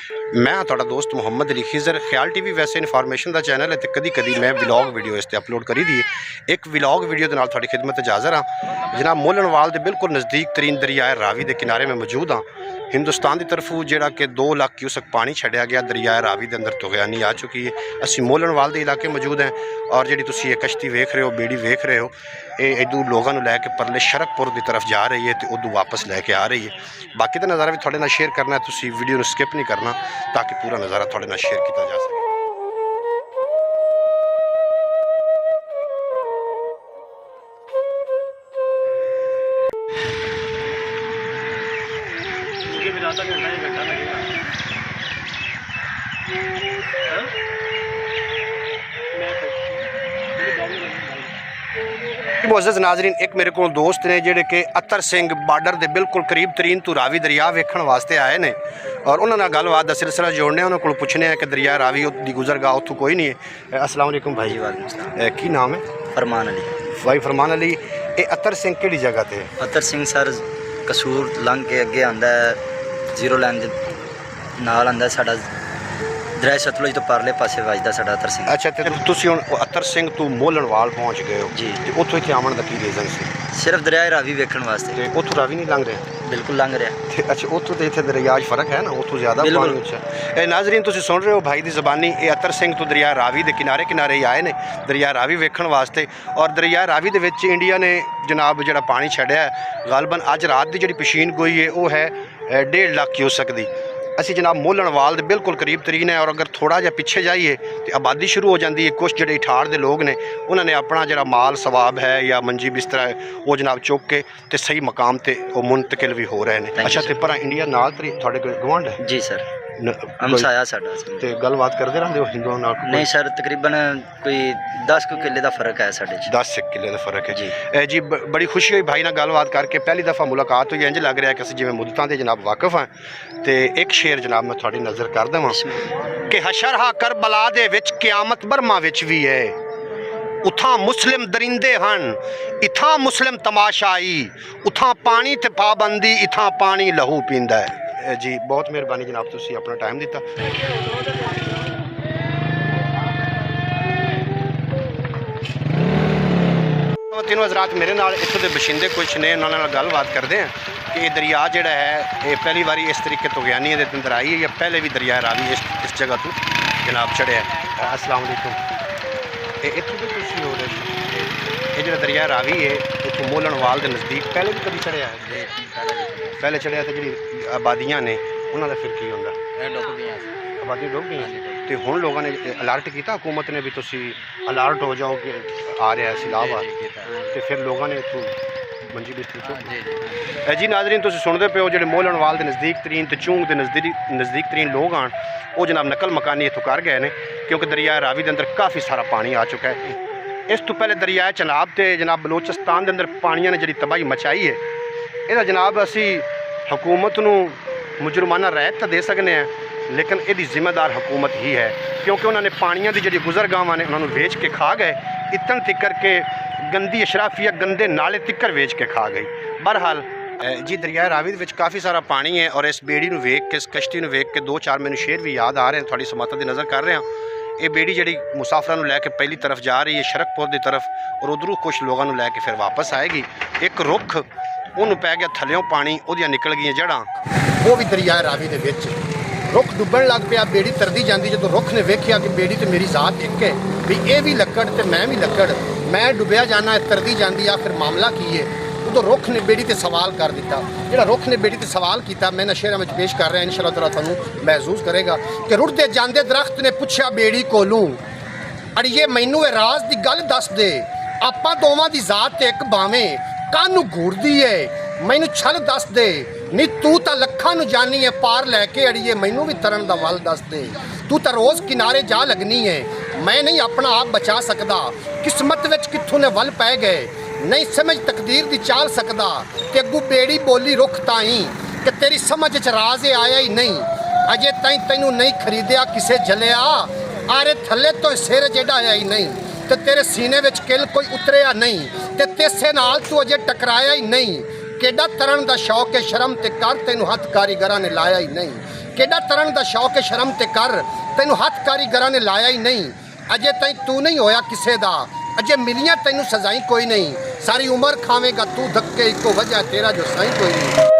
मैं तुहाडा दोस्त मुहम्मद अली खिजर। ख्याल टीवी वैसे इन्फॉर्मेशन का चैनल है तो कदी कदी मैं व्लॉग वीडियो इस अपलोड करी दी। एक व्लॉग वीडियो के नाल तुहाडी खिदमत हाज़र हाँ। जनाब मोलनवाल के बिल्कुल नज़दीक तरीन दरियाए रावी के किनारे में मौजूद हाँ। हिंदुस्तान की तरफों जोड़ा कि 2 लाख क्यूसक पानी छड्या गया दरियाए रावी के अंदर तुगयानी आ चुकी है। असी मोलनवाल के इलाके मौजूद हैं और जी तुम ये कश्ती वेख रहे हो, बेड़ी वेख रहे हो, ये इदू लोगों को लैके परले शरकपुर की तरफ जा रही है तो उदू वापस लैके आ रही है। बाकी का नज़ारा भी थोड़े नाल शेयर करना है, तुम वीडियो स्किप नहीं करना ताकि पूरा नज़ारा थोड़े नाल शेयर किया जा सके। मुअज़्ज़ज़ नाज़रीन, एक मेरे को दोस्त ने जोड़े कि अतर सिंह बार्डर के बिल्कुल करीब तरीन तो रावी दरिया वेखण वास्ते आए ने और उन्होंने गलबात का सिलसिला जोड़ने उन्होंने को पुछने कि दरिया रावी की गुजरगाह उतों कोई नहीं है। अस्सलाम वालेकुम भाई। की नाम है? फरमान अली। भाई फरमान अली, ये अतर सिंह किहड़ी जगह ते? अतर सिंह सर कसूर लंघ के अगे आंदा है, जीरो लाइन दे नाल आंदा साडा दरिया सतलुज तो परले पासे वजदा साडा अतर सिंह। अच्छा, तो तुसीं हुण अतर सिंह तो मोलनवाल पहुँच गए हो जी, तो उत्थों इत्थे आवन दा की रीज़न सी? सिर्फ दरिया रावी वेखण वास्ते। ते उत्थों रावी नहीं लंघ रहे? बिल्कुल लंघ रहा। अच्छा, उत्थों तो इत्थे दरिया च फर्क है ना, उत्थों ज़्यादा पानी। अच्छा नाज़रीन, तुसीं सुन रहे हो भाई की ज़बानी, ये अतर सिंह तो दरिया रावी के किनारे किनारे ही आए ने दरिया रावी वेखण वास्ते। और दरिया रावी दे विच इंडिया ने जनाब जो पानी छड्डिया है गालबन अज रात की जी पशीन गोई है वो है 1.5 लाख क्यूसक दी। असी जनाब मोलनवाल दे बिल्कुल करीब तरीन है और अगर थोड़ा जहा पिछे जाइए तो आबादी शुरू हो जाती है। कुछ जोड़े इठाड़ के लोग ने उन्होंने अपना जरा माल सवाब है या मंजी बिस्तरा है वो जनाब चुक के ते सही मकाम ते वो मुंतकिल भी हो रहे हैं। अच्छा, तो पर इंडिया नाल थोड़े गवांढ है? जी सर, हमसाया साडा। ते गलबात करते रहते हो हिंदुओं नाल? नहीं सर, तकरीबन कोई 10 किले का फर्क है साडे च। 10 किले का फर्क है जी। बड़ी खुशी हुई भाई नाल गलबात करके, पहली दफ़ा मुलाकात हुई, इंज लग रहा है कि असीं जिवें मुद्दतां दे जनाब वाकिफ हाँ। तो एक शेर जनाब मैं थोड़ी नज़र कर देवां कि हशर हा करबला दे विच क़यामत बर्मा विच भी है, उथां मुस्लिम दरिंदे हन इथां मुस्लिम तमाशाई, उथां पानी ते पाबंदी इथां पानी लहू पींदा है। जी बहुत मेहरबानी जनाब, तुसीं अपना टाइम दिता। तीनों हज़रात मेरे नाल इत्थों के बशिंदे कुछ ने, उन्होंने गलबात करते हैं कि ये दरिया जोड़ा है ये पहली बारी इस तरीके तुगयानी के अंदर आई है या पहले भी दरिया रावी इस जगह तो जनाब चढ़िया है। अस्सलाम वालेकुम। इत्थों भी तुसीं हो रहे ये जो दरिया रावी है इतों मोलनवाल के नज़दीक पहले भी कभी चढ़िया है? पहले चढ़िया तो जी आबादियाँ ने उन्होंने फिर की होंगे आबादी डुब गई तो हुण लोगों ने अलर्ट किया हुकूमत ने भी तुसी अलर्ट हो जाओ कि आ रहा है सैलाब आ, तो फिर लोगों ने इतों मंजी बिस्तरी चुक जी। नाज़रीन, तुसीं सुनते पे हो जो मोलनवाल के नज़दीक तरीन तो चूंग के नज़दीक तरीन लोग आन वो जनाब नकल मकानी इतों कर गए हैं क्योंकि दरिया रावी के अंदर काफ़ी सारा पानी आ चुका है। इस तो पहले दरिया चनाब ते जनाब बलोचिस्तान के अंदर पानिया ने जी तबाही मचाई है, यदा जनाब असी हुकूमत नूं मुजरमाना रैयत तो दे सकते हैं लेकिन यदी जिम्मेदार हुकूमत ही है क्योंकि उन्होंने पानिया की जी गुजरगावां ने उन्होंने वेच के खा गए, इतन तिकर के गंदी अशराफिया गंदे नाले तिकर वेच के खा गई। बहरहाल जी दरिया रावी विच काफ़ी सारा पानी है और इस बेड़ी नूं वेख के इस कश्ती नूं वेख के 2-4 मैनूं शेर भी याद आ रहे हैं, थोड़ी समाता की नज़र कर रहे हैं। ये बेड़ी जी मुसाफिरां नूं लैके पहली तरफ जा रही है शरकपुर की तरफ और उधरों कुछ लोगों नूं लैके फिर वापस आएगी। एक रुख उन्होंने पै गया थल्यों पानी, उहदियां निकल गई जड़ां, वो भी दरिया रावी दे विच रुख डुबन लग पिया, बेड़ी तरदी जाती। जो रुख ने वेख्या कि बेड़ी तो मेरी जात एक है भी ये भी लक्कड़ तो मैं भी लक्कड़, मैं डुबया जाना तरदी जाती आ, फिर मामला की है उदों रुख ने बेड़ी ते सवाल कर दिता। जो रुख ने बेड़ी ते सवाल किया मैं शेरां में पेश कर रहा इंशाअल्लाह ताला तुहानूं महसूस करेगा कि रुड़दे जांदे दरख्त ने पुछया बेड़ी कोलों अड़िए मैनू ये राज की गल दस दे, आपां दोवां दी जात एक बावें कानू घूरदी है, मैनू छल दस दे नी तू तो लखां नूं जानी है पार लैके अड़िए मैनू भी तरन दा वल दस दे, तू तो रोज़ किनारे जा लगनी है, मैं नहीं अपना आप बचा सकदा, किस्मत विच कित्थों ने वल पै गए, नहीं समझ तकदीर दी चाल सकदा, ते अगू बेड़ी बोली रुख ताई कि तेरी समझ च राज आया ही नहीं, अजे ताई तैनू नहीं खरीदिया किसे जलिया, आरे थले तो सिर जेड़ा आया ही नहीं, ते तेरे सीने विच किल कोई उतरिया नहीं, ते तेसे नाल तू अजे टकराया ही नहीं, केडा तरन दा शौक है शर्म ते कर तैनू हथ कारीगरां ने लाया ही नहीं, ਕਿਹੜਾ ਤਰਨ ਦਾ ਸ਼ੌਕ ਹੈ ਸ਼ਰਮ ਤੇ ਕਰ, ਤੈਨੂੰ ਹੱਥ ਕਾਰੀਗਰਾਂ ਨੇ ਲਾਇਆ ਹੀ ਨਹੀਂ, ਅਜੇ ਤਾਈਂ ਤੂੰ ਨਹੀਂ ਹੋਇਆ ਕਿਸੇ ਦਾ, ਅਜੇ ਮਿਲੀਆਂ ਤੈਨੂੰ ਸਜ਼ਾਈ ਕੋਈ ਨਹੀਂ, ਸਾਰੀ ਉਮਰ ਖਾਵੇਂਗਾ ਤੂੰ ਧੱਕੇ, ਇੱਕੋ ਵਜ੍ਹਾ ਤੇਰਾ ਜੋ ਸਾਈਂ ਕੋਈ ਨਹੀਂ।